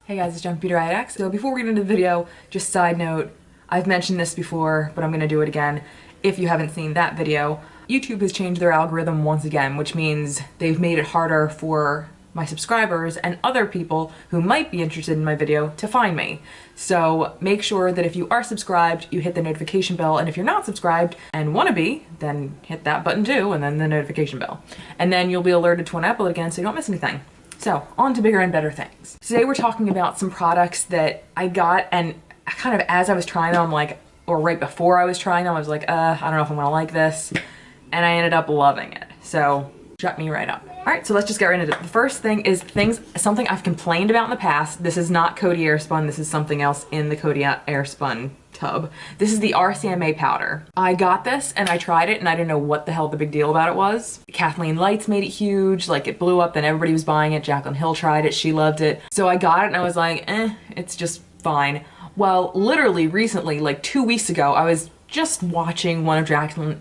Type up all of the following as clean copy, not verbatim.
Hey guys, it's beautyriotx. So before we get into the video, just side note, I've mentioned this before, but I'm gonna do it again. If you haven't seen that video, YouTube has changed their algorithm once again, which means they've made it harder for my subscribers and other people who might be interested in my video to find me. So make sure that if you are subscribed, you hit the notification bell, and if you're not subscribed and wanna be, then hit that button too, and then the notification bell. And then you'll be alerted to when I upload again so you don't miss anything. So, on to bigger and better things. Today we're talking about some products that I got, and kind of as I was trying them, I'm like, or right before I was trying them, I was like, I don't know if I'm gonna like this. And I ended up loving it. So, shut me right up. Alright, so let's just get right into it. The first thing is something I've complained about in the past. This is not Coty Airspun, this is something else in the Coty Airspun tub. This is the RCMA powder. I got this and I tried it and I didn't know what the hell the big deal about it was. Kathleen Lights made it huge, like it blew up, then everybody was buying it. Jaclyn Hill tried it, she loved it. So I got it and I was like, it's just fine. Well, literally recently, like 2 weeks ago, I was just watching one of Jaclyn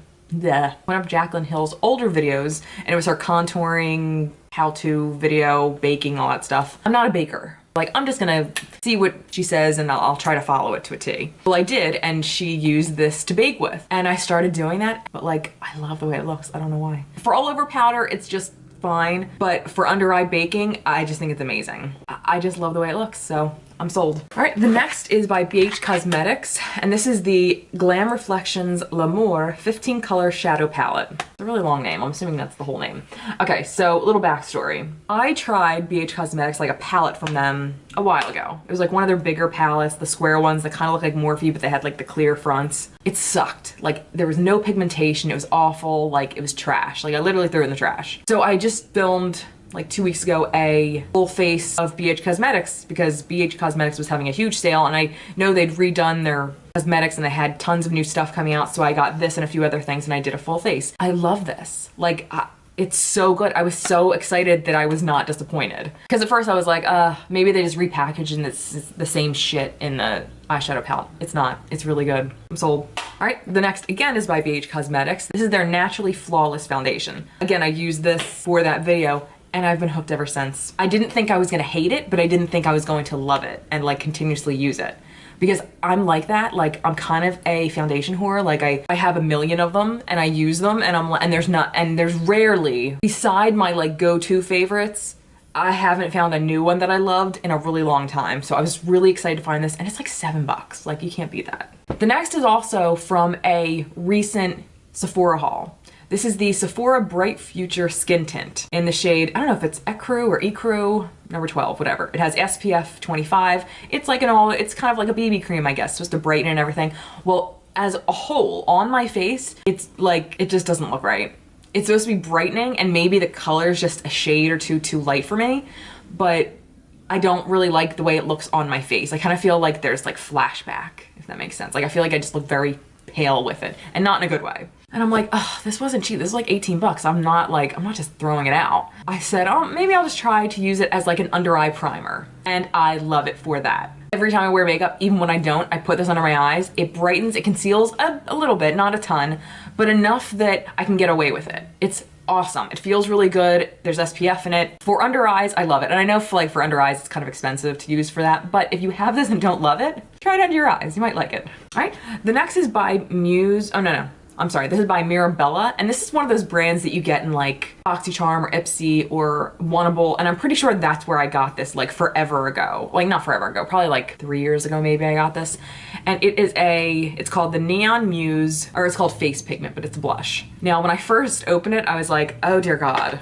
Hill's older videos, and it was her contouring, how-to video, baking, all that stuff. I'm not a baker. Like, I'm just gonna see what she says and I'll try to follow it to a T. Well, I did, and she used this to bake with. And I started doing that, but like, I love the way it looks. I don't know why. For all over powder, it's just fine. But for under eye baking, I just think it's amazing. I just love the way it looks, so I'm sold. All right, the next is by BH Cosmetics, and this is the Glam Reflections L'Amour 15 Color Shadow Palette. It's a really long name, I'm assuming that's the whole name. Okay, so little backstory. I tried BH Cosmetics, like a palette from them, a while ago. It was like one of their bigger palettes, the square ones that kind of look like Morphe, but they had like the clear fronts. It sucked. Like, there was no pigmentation, it was awful, like it was trash. Like, I literally threw it in the trash. So I just filmed like 2 weeks ago a full face of BH Cosmetics because BH Cosmetics was having a huge sale, and I know they'd redone their cosmetics and they had tons of new stuff coming out, so I got this and a few other things and I did a full face. I love this. Like, it's so good. I was so excited that I was not disappointed. Because at first I was like, maybe they just repackaged and it's the same shit in the eyeshadow palette. It's not. It's really good. I'm sold. All right, the next again is by BH Cosmetics. This is their Naturally Flawless Foundation. Again, I used this for that video, and I've been hooked ever since. I didn't think I was gonna hate it, but I didn't think I was going to love it and like continuously use it. Because I'm like that, like I'm kind of a foundation whore. Like I have a million of them and I use them, and there's rarely, beside my like go-to favorites, I haven't found a new one that I loved in a really long time. So I was really excited to find this, and it's like $7. Like, you can't beat that. The next is also from a recent Sephora haul. This is the Sephora Bright Future Skin Tint in the shade, I don't know if it's Ecru or Ecru, number 12, whatever. It has SPF 25. It's like it's kind of like a BB cream, I guess, just to brighten and everything. Well, as a whole, on my face, it's like, it just doesn't look right. It's supposed to be brightening, and maybe the color is just a shade or two too light for me, but I don't really like the way it looks on my face. I kind of feel like there's like flashback, if that makes sense. Like, I feel like I just look very pale with it, and not in a good way. And I'm like, oh, this wasn't cheap. This is like 18 bucks. I'm not just throwing it out. I said, oh, maybe I'll just try to use it as like an under eye primer. And I love it for that. Every time I wear makeup, even when I don't, I put this under my eyes. It brightens, it conceals a little bit, not a ton, but enough that I can get away with it. It's awesome. It feels really good. There's SPF in it. For under eyes, I love it. And I know for under eyes, it's kind of expensive to use for that, but if you have this and don't love it, try it under your eyes. You might like it. All right. The next is by Muse. Oh, no. I'm sorry, this is by Mirabella, and this is one of those brands that you get in like BoxyCharm or Ipsy or Wannable, and I'm pretty sure that's where I got this like forever ago. Like, not forever ago, probably like 3 years ago maybe I got this. And it's called the Neon Muse, or it's called Face Pigment, but it's a blush. Now, when I first opened it, I was like, oh dear God.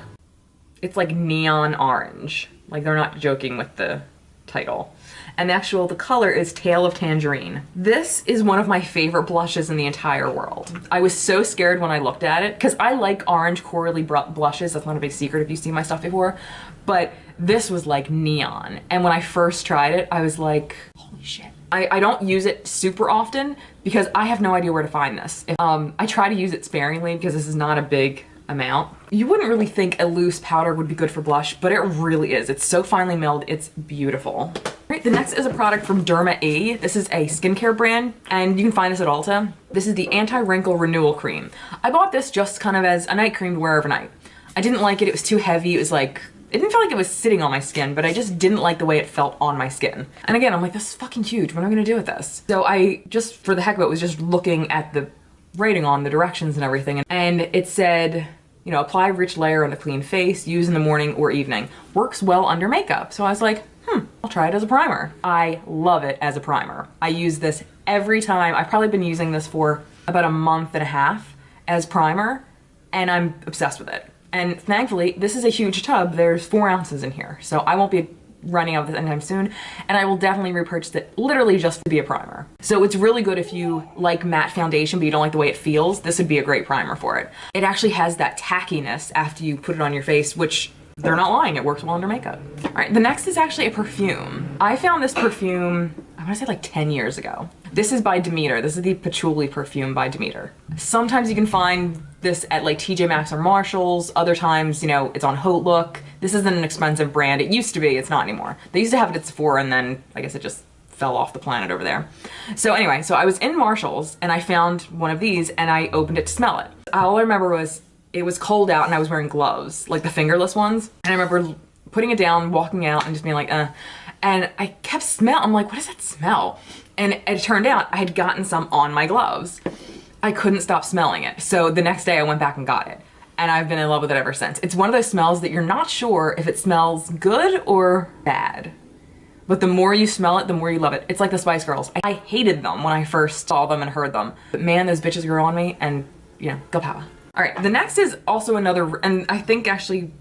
It's like neon orange. Like, they're not joking with the title. And the color is Tale of Tangerine. This is one of my favorite blushes in the entire world. I was so scared when I looked at it, because I like orange corally blushes. That's not a big secret if you've seen my stuff before. But this was like neon. And when I first tried it, I was like, holy shit. I don't use it super often because I have no idea where to find this. I try to use it sparingly because this is not a big amount. You wouldn't really think a loose powder would be good for blush, but it really is. It's so finely milled, it's beautiful. Right, the next is a product from Derma E. This is a skincare brand, and you can find this at Ulta. This is the Anti-Wrinkle Renewal Cream. I bought this just kind of as a night cream to wear overnight. I didn't like it, it was too heavy, it was like it didn't feel like it was sitting on my skin, but I just didn't like the way it felt on my skin. And again, I'm like, this is fucking huge. What am I gonna do with this? So I just, for the heck of it, was just looking at the writing on the directions and everything. And it said, you know, apply rich layer on a clean face, use in the morning or evening. Works well under makeup. So I was like, I'll try it as a primer. I love it as a primer. I use this every time. I've probably been using this for about a month and a half as primer, and I'm obsessed with it. And thankfully, this is a huge tub. There's 4 ounces in here, so I won't be running out of this anytime soon, and I will definitely repurchase it literally just to be a primer. So it's really good if you like matte foundation but you don't like the way it feels. This would be a great primer for it. It actually has that tackiness after you put it on your face, which they're not lying, it works well under makeup. All right, the next is actually a perfume. I found this perfume, I wanna say like 10 years ago. This is by Demeter. This is the Patchouli perfume by Demeter. Sometimes you can find this at like TJ Maxx or Marshall's. Other times, you know, it's on Haute Look. This isn't an expensive brand. It used to be, it's not anymore. They used to have it at Sephora and then I guess it just fell off the planet over there. So anyway, so I was in Marshall's and I found one of these and I opened it to smell it. All I remember was it was cold out and I was wearing gloves, like the fingerless ones. And I remember putting it down, walking out and just being like, and I kept smelling, I'm like, what does that smell? And it turned out I had gotten some on my gloves. I couldn't stop smelling it. So the next day I went back and got it. And I've been in love with it ever since. It's one of those smells that you're not sure if it smells good or bad. But the more you smell it, the more you love it. It's like the Spice Girls. I hated them when I first saw them and heard them. But man, those bitches grew on me and, you know, go power. All right, the next is also another, and I think actually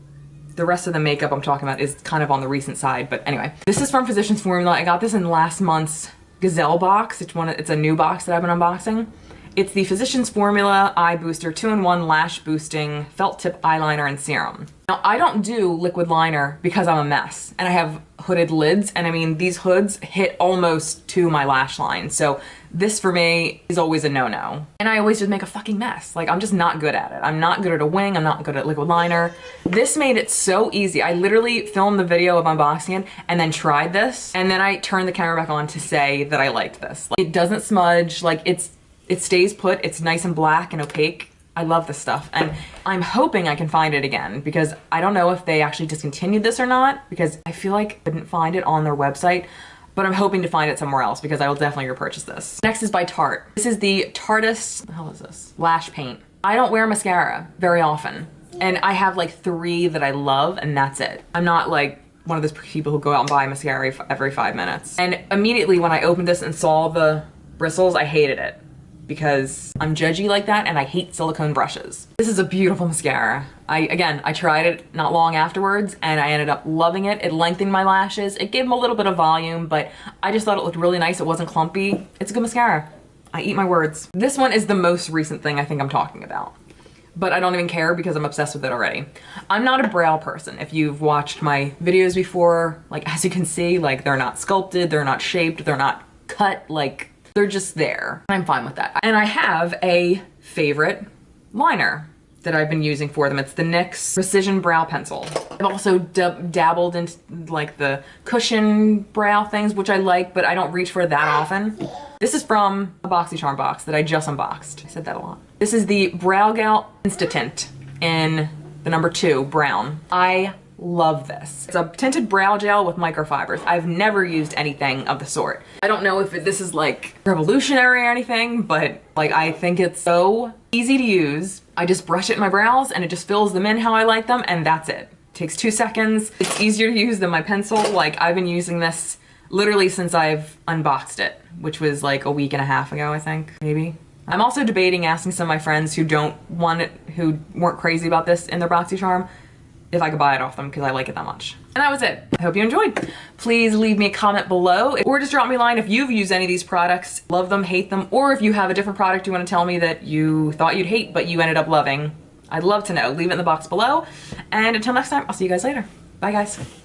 the rest of the makeup I'm talking about is kind of on the recent side, but anyway. This is from Physicians Formula. I got this in last month's Gazelle box. It's a new box that I've been unboxing. It's the Physicians Formula Eye Booster 2-in-1 Lash Boosting Felt Tip Eyeliner and Serum. Now, I don't do liquid liner because I'm a mess, and I have hooded lids, and I mean, these hoods hit almost to my lash line, so this for me is always a no-no. And I always just make a fucking mess. Like, I'm just not good at it. I'm not good at a wing, I'm not good at liquid liner. This made it so easy. I literally filmed the video of unboxing it and then tried this, and then I turned the camera back on to say that I liked this. Like, it doesn't smudge, like it stays put, it's nice and black and opaque. I love this stuff, and I'm hoping I can find it again because I don't know if they actually discontinued this or not because I feel like I didn't find it on their website, but I'm hoping to find it somewhere else because I will definitely repurchase this. Next is by Tarte. This is the Tarteist, what the hell is this? Lash paint. I don't wear mascara very often, and I have like 3 that I love, and that's it. I'm not like one of those people who go out and buy mascara every 5 minutes. And immediately when I opened this and saw the bristles, I hated it, because I'm judgy like that and I hate silicone brushes. This is a beautiful mascara. I tried it not long afterwards and I ended up loving it. It lengthened my lashes. It gave them a little bit of volume, but I just thought it looked really nice. It wasn't clumpy. It's a good mascara. I eat my words. This one is the most recent thing I think I'm talking about, but I don't even care because I'm obsessed with it already. I'm not a brow person. If you've watched my videos before, like as you can see, like they're not sculpted, they're not shaped, they're not cut, like they're just there. I'm fine with that. And I have a favorite liner that I've been using for them. It's the NYX Precision Brow Pencil. I've also dabbled into like the cushion brow things, which I like, but I don't reach for that often. This is from a BoxyCharm box that I just unboxed. I said that a lot. This is the Brow Gal Insta-Tint in the number 2, brown. I love this. It's a tinted brow gel with microfibers. I've never used anything of the sort. I don't know if this is like revolutionary or anything, but like I think it's so easy to use. I just brush it in my brows and it just fills them in how I like them, and that's it. Takes 2 seconds. It's easier to use than my pencil. Like I've been using this literally since I've unboxed it, which was like a week and a half ago, I think, maybe. I'm also debating asking some of my friends who don't want it, who weren't crazy about this in their BoxyCharm, if I could buy it off them because I like it that much. And that was it. I hope you enjoyed. Please leave me a comment below or just drop me a line if you've used any of these products, love them, hate them, or if you have a different product you want to tell me that you thought you'd hate but you ended up loving. I'd love to know. Leave it in the box below. And until next time, I'll see you guys later. Bye guys.